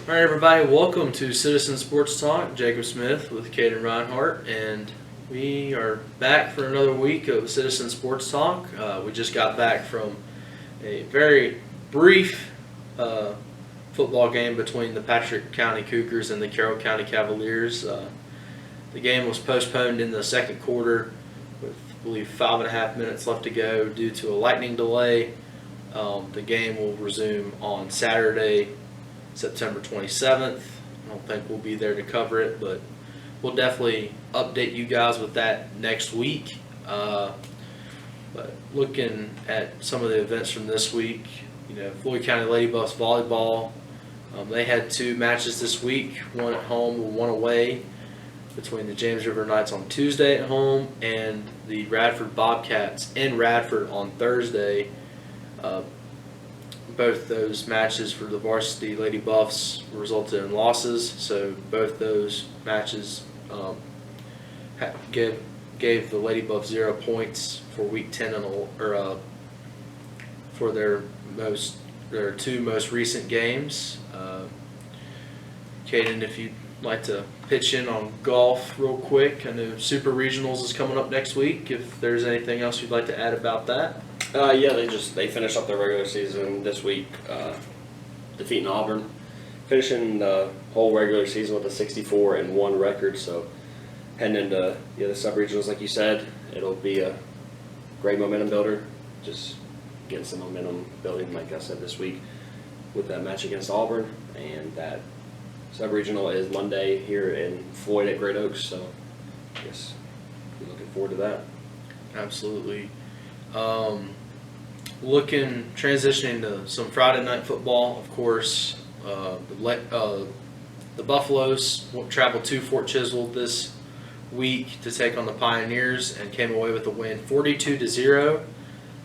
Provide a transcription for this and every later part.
All right, everybody, welcome to Citizen Sports Talk. Jacob Smith with Caden Reinhardt, and we are back for another week of Citizen Sports Talk. We just got back from a very brief football game between the Patrick County Cougars and the Carroll County Cavaliers. The game was postponed in the second quarter with, I believe, 5.5 minutes left to go due to a lightning delay. The game will resume on Saturday, September 27th. I don't think we'll be there to cover it, but we'll definitely update you guys with that next week. But looking at some of the events from this week, Floyd County Lady Buffs volleyball, they had two matches this week, one at home and one away, between the James River Knights on Tuesday at home and the Radford Bobcats in Radford on Thursday. Both those matches for the varsity Lady Buffs resulted in losses, so both those matches gave the Lady Buffs 0 points for week 10 for their two most recent games. Caden, if you'd like to pitch in on golf real quick, I know Super Regionals is coming up next week. If there's anything else you'd like to add about that. They finished up their regular season this week, defeating Auburn, finishing the whole regular season with a 64-1 record. So heading into the sub-regionals, like you said, it'll be a great momentum builder. Just getting some momentum building, like I said, this week with that match against Auburn, and that sub-regional is Monday here in Floyd at Great Oaks. So I guess we're looking forward to that. Absolutely. Transitioning to some Friday night football, of course, the Buffaloes traveled to Fort Chiswell this week to take on the Pioneers and came away with a win 42-0.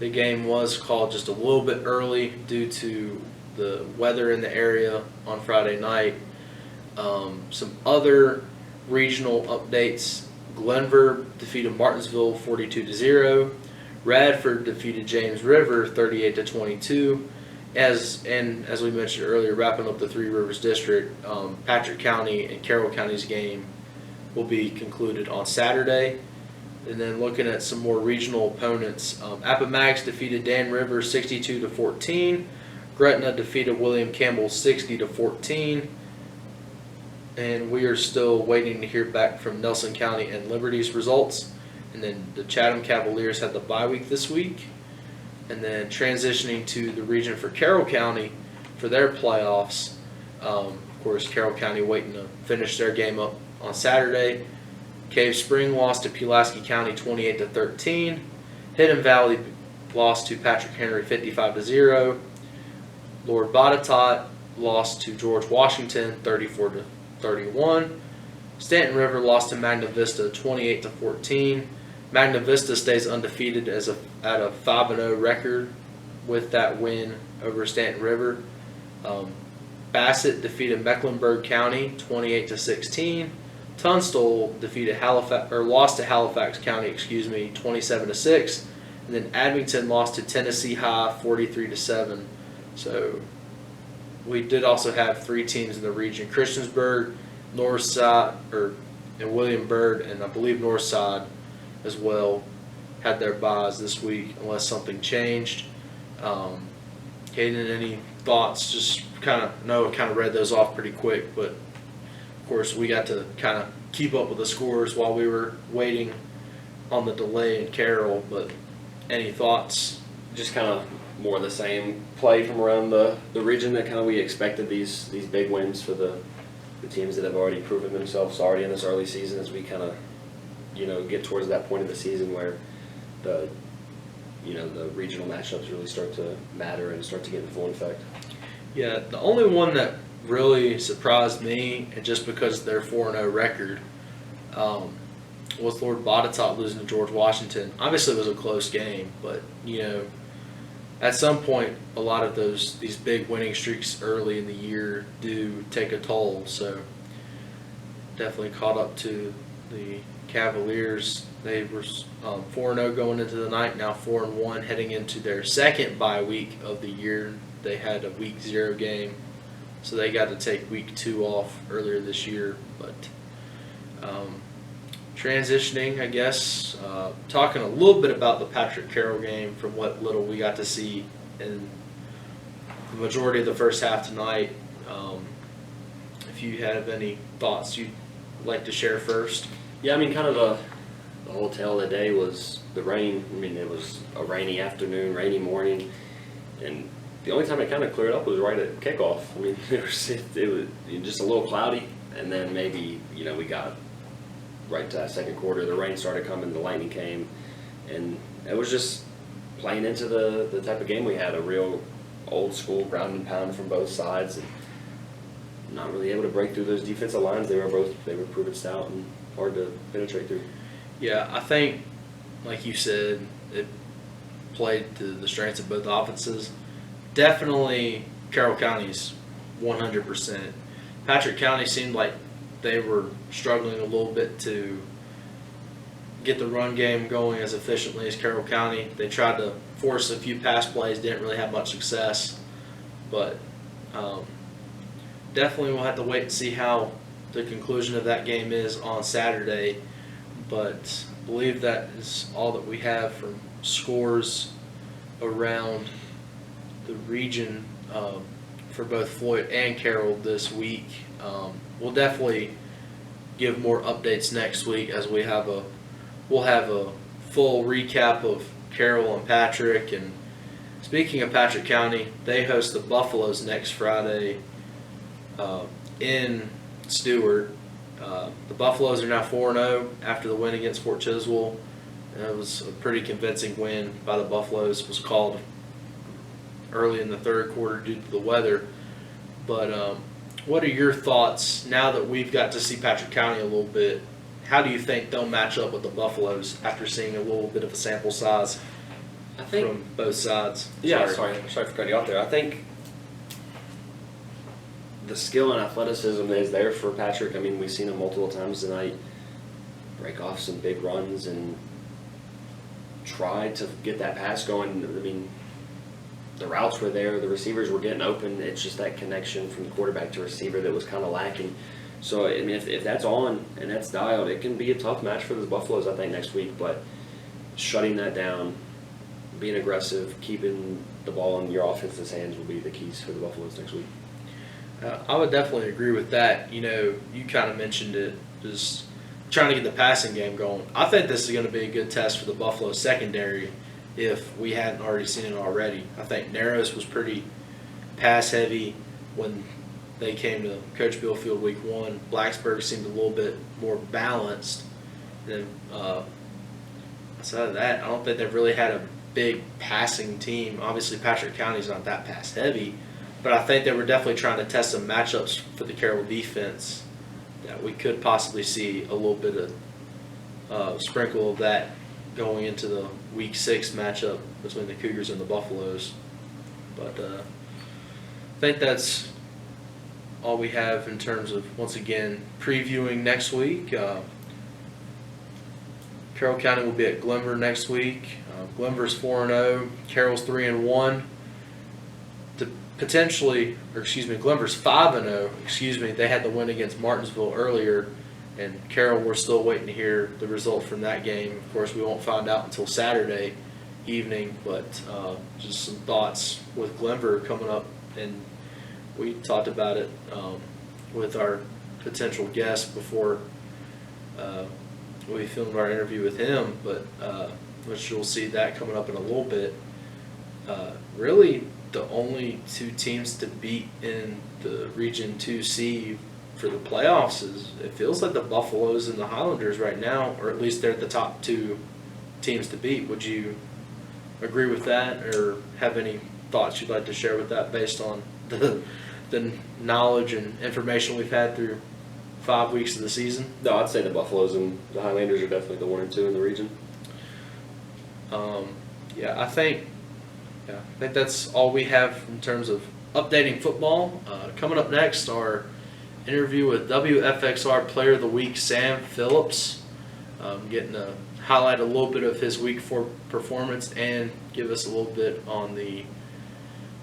The game was called just a little bit early due to the weather in the area on Friday night. Some other regional updates: Glenver defeated Martinsville 42-0. Radford defeated James River 38-22. As we mentioned earlier, wrapping up the Three Rivers District, Patrick County and Carroll County's game will be concluded on Saturday. And then looking at some more regional opponents, Appomattox defeated Dan River 62-14. Gretna defeated William Campbell 60-14. And we are still waiting to hear back from Nelson County and Liberty's results. And then the Chatham Cavaliers had the bye week this week. And then transitioning to the region for Carroll County for their playoffs. Of course, Carroll County waiting to finish their game up on Saturday. Cave Spring lost to Pulaski County 28-13. Hidden Valley lost to Patrick Henry 55-0. Lord Botetourt lost to George Washington 34-31. Stanton River lost to Magna Vista 28-14. Magna Vista stays undefeated at a 5-0 record with that win over Stanton River. Bassett defeated Mecklenburg County 28-16. Tunstall lost to Halifax County, 27-6. And then Abington lost to Tennessee High 43-7. So we did also have three teams in the region: Christiansburg, Northside, and William Byrd, and I believe Northside as well had their byes this week, unless something changed. Caden, any thoughts? Just kind of read those off pretty quick, but of course we got to kind of keep up with the scores while we were waiting on the delay in Carroll. But any thoughts? Just kind of more of the same play from around the region that kind of we expected, these big wins for the teams that have already proven themselves already in this early season, as we kind of get towards that point of the season where the regional matchups really start to matter and start to get in full effect. Yeah, the only one that really surprised me, and just because of their 4-0 record, was Lord Botetourt losing to George Washington. Obviously it was a close game, but at some point a lot of these big winning streaks early in the year do take a toll. So definitely caught up to the Cavaliers. They were 4-0 going into the night, now 4-1 heading into their second bye week of the year. They had a week 0 game so they got to take week 2 off earlier this year. But transitioning, I guess, talking a little bit about the Patrick Carroll game from what little we got to see in the majority of the first half tonight. If you have any thoughts you'd like to share first. Yeah, I mean, kind of the whole tale of the day was the rain. I mean, it was a rainy afternoon, rainy morning, and the only time it kind of cleared up was right at kickoff. I mean, it was just a little cloudy, and then maybe, we got right to that second quarter, the rain started coming, the lightning came, and it was just playing into the type of game we had, a real old school ground and pound from both sides, and not really able to break through those defensive lines. They were proven stout and hard to penetrate through. Yeah, I think, like you said, it played to the strengths of both offenses. Definitely Carroll County's 100%. Patrick County seemed like they were struggling a little bit to get the run game going as efficiently as Carroll County. They tried to force a few pass plays, didn't really have much success. But definitely we'll have to wait and see how the conclusion of that game is on Saturday. But I believe that is all that we have from scores around the region for both Floyd and Carroll this week. We'll definitely give more updates next week as we'll have a full recap of Carroll and Patrick. And speaking of Patrick County, they host the Buffaloes next Friday in Stewart. The Buffaloes are now 4-0 after the win against Fort Chiswell. It was a pretty convincing win by the Buffaloes. It was called early in the third quarter due to the weather. But what are your thoughts now that we've got to see Patrick County a little bit? How do you think they'll match up with the Buffaloes after seeing a little bit of a sample size from both sides? Yeah, sorry for cutting you off there. I think the skill and athleticism is there for Patrick. I mean, we've seen him multiple times tonight break off some big runs and try to get that pass going. I mean, the routes were there, the receivers were getting open. It's just that connection from the quarterback to receiver that was kind of lacking. So, I mean, if that's on and that's dialed, it can be a tough match for the Buffaloes, I think, next week. But shutting that down, being aggressive, keeping the ball in your offense's hands will be the keys for the Buffaloes next week. I would definitely agree with that. You kind of mentioned it, just trying to get the passing game going. I think this is going to be a good test for the Buffalo secondary if we hadn't already seen it already. I think Narrows was pretty pass-heavy when they came to Coach Billfield week 1. Blacksburg seemed a little bit more balanced. And outside of that, I don't think they've really had a big passing team. Obviously, Patrick County's not that pass-heavy, but I think they were definitely trying to test some matchups for the Carroll defense that we could possibly see a little bit of sprinkle of that going into the Week 6 matchup between the Cougars and the Buffaloes. But I think that's all we have in terms of, once again, previewing next week. Carroll County will be at Glenvar next week. Glenvar's 4-0. Carroll's 3-1. Glenvar's 5-0. They had the win against Martinsville earlier, and Carroll, we're still waiting to hear the result from that game. Of course, we won't find out until Saturday evening, but just some thoughts with Glenvar coming up, and we talked about it with our potential guest before we filmed our interview with him, but which you'll see that coming up in a little bit. Really, the only two teams to beat in the Region 2C for the playoffs it feels like the Buffaloes and the Highlanders right now, or at least they're the top two teams to beat. Would you agree with that, or have any thoughts you'd like to share with that based on the knowledge and information we've had through 5 weeks of the season? No, I'd say the Buffaloes and the Highlanders are definitely the 1 and 2 in the region. I think that's all we have in terms of updating football. Coming up next, our interview with WFXR Player of the Week, Sam Phillips. Getting to highlight a little bit of his Week 4 performance and give us a little bit on the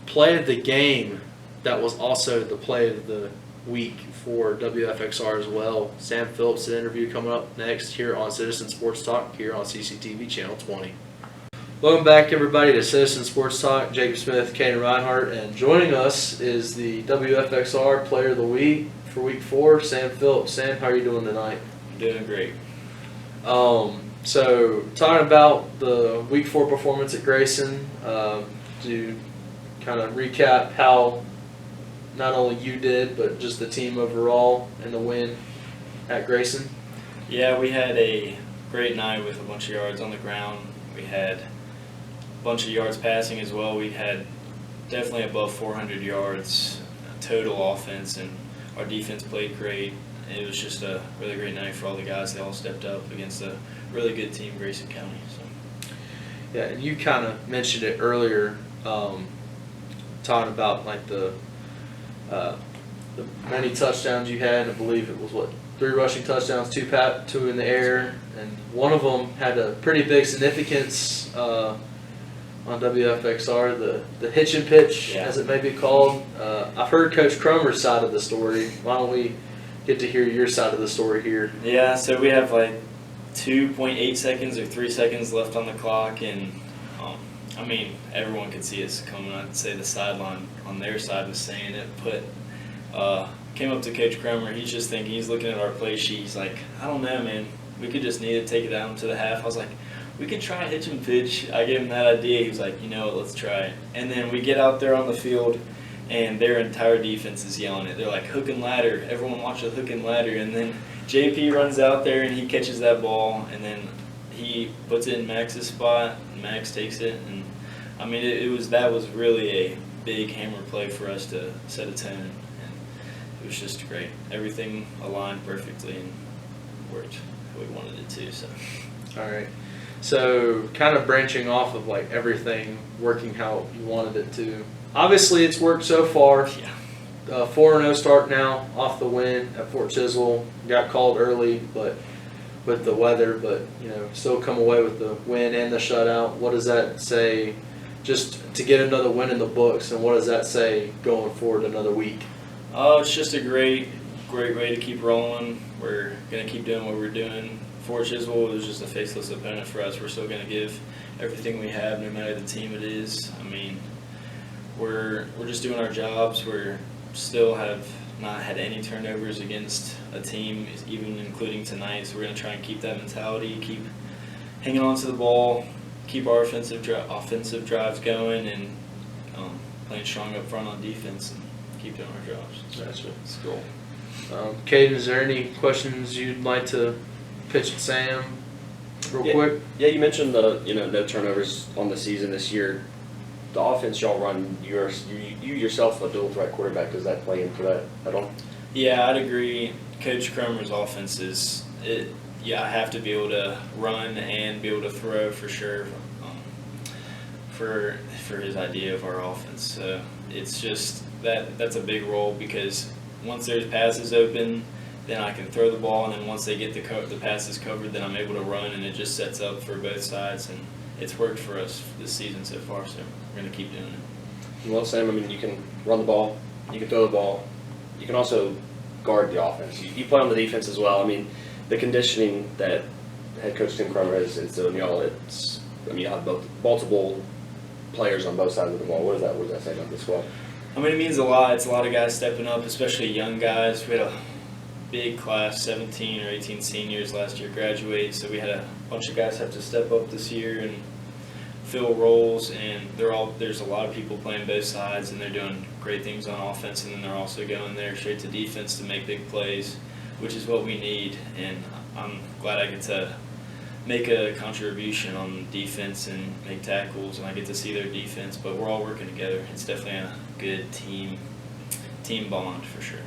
play of the game that was also the play of the week for WFXR as well. Sam Phillips, an interview coming up next here on Citizen Sports Talk here on CCTV Channel 20. Welcome back, everybody, to Citizen Sports Talk. Jacob Smith, Kaden Reinhardt, and joining us is the WFXR Player of the Week for Week 4, Sam Phillips. Sam, how are you doing tonight? Doing great. So talking about the Week 4 performance at Grayson, to kind of recap how not only you did, but just the team overall and the win at Grayson. Yeah, we had a great night with a bunch of yards on the ground. We had a bunch of yards passing as well. We had definitely above 400 yards total offense, and our defense played great. It was just a really great night for all the guys. They all stepped up against a really good team, Grayson County. So. Yeah, and you kind of mentioned it earlier, talking about like the many touchdowns you had. I believe it was 3 rushing touchdowns, 2 in the air, and one of them had a pretty big significance on WFXR, the hitch and pitch, as it may be called. I've heard Coach Cromer's side of the story. Why don't we get to hear your side of the story here? Yeah, so we have like 2.8 seconds or 3 seconds left on the clock, and I mean, everyone could see us coming. I'd say the sideline on their side was saying it, but came up to Coach Cromer. He's just thinking, he's looking at our play sheet. He's like, I don't know, man. We could just need to take it down to the half. I was like, we could try hitch and pitch. I gave him that idea. He was like, you know what, let's try it. And then we get out there on the field, and their entire defense is yelling it. They're like, hook and ladder. Everyone watch the hook and ladder. And then JP runs out there, and he catches that ball, and then he puts it in Max's spot, and Max takes it. And I mean, that was really a big hammer play for us to set a tone, and it was just great. Everything aligned perfectly and worked how we wanted it to. So. All right. So kind of branching off of like everything working how you wanted it to. Obviously, it's worked so far. Yeah. 4-0 start now off the win at Fort Chiswell. Got called early, but with the weather, but still come away with the win and the shutout. What does that say? Just to get another win in the books, and what does that say going forward another week? Oh, it's just a great way to keep rolling. We're gonna keep doing what we're doing. Fort Chiswell was just a faceless opponent for us. We're still gonna give everything we have, no matter the team it is. I mean, we're just doing our jobs. We're still have not had any turnovers against a team, even including tonight. So we're going to try and keep that mentality, keep hanging on to the ball, keep our offensive drives going, and playing strong up front on defense, and keep doing our jobs. That's right. It's cool. Kaden, is there any questions you'd like to pitch at Sam real quick? Yeah, you mentioned the no turnovers on the season this year. The offense y'all run, you yourself a dual threat quarterback. Does that play into that at all? Yeah, I'd agree. Coach Cromer's offense I have to be able to run and be able to throw for sure. For his idea of our offense, so it's just that's a big role, because once there's passes open, then I can throw the ball, and then once they get the passes covered, then I'm able to run, and it just sets up for both sides, and it's worked for us this season so far, so we're going to keep doing it. Well, Sam, I mean, you can run the ball, you can throw the ball, you can also guard the offense. You play on the defense as well. I mean, the conditioning that head coach Tim Cromer has instilled in y'all, you have multiple players on both sides of the ball. What does that say about this squad? I mean, it means a lot. It's a lot of guys stepping up, especially young guys. We had a big class, 17 or 18 seniors last year graduate, so we had a bunch of guys have to step up this year and fill roles, and there's a lot of people playing both sides, and they're doing great things on offense, and then they're also going there straight to defense to make big plays, which is what we need, and I'm glad I get to make a contribution on defense and make tackles, and I get to see their defense, but we're all working together. It's definitely a good team bond for sure.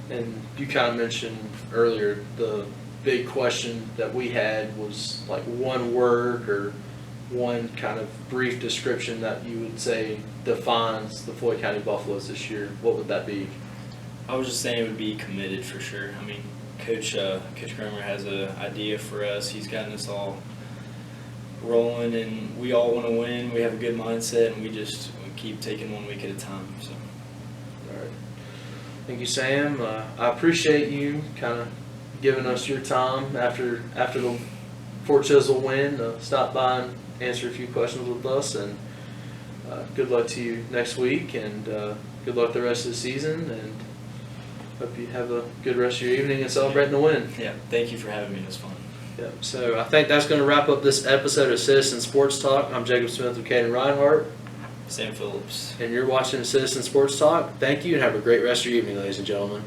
And you kind of mentioned earlier the big question that we had was like one word or one kind of brief description that you would say defines the Floyd County Buffaloes this year. What would that be? I was just saying it would be committed for sure. I mean, Coach Cromer has an idea for us. He's gotten us all rolling, and we all want to win. We have a good mindset, and we keep taking 1 week at a time. So All right. Thank you, Sam. I appreciate you kind of giving us your time after the Fort Chisholm win. Stop by and answer a few questions with us, and good luck to you next week, and good luck the rest of the season, and hope you have a good rest of your evening and celebrating the win. yeah, thank you for having me. It was fun. Yep. So I think that's going to wrap up this episode of Citizen Sports Talk. I'm Jacob Smith with Caden Reinhardt, Sam Phillips. and you're watching Citizen Sports Talk. Thank you, and have a great rest of your evening, ladies and gentlemen.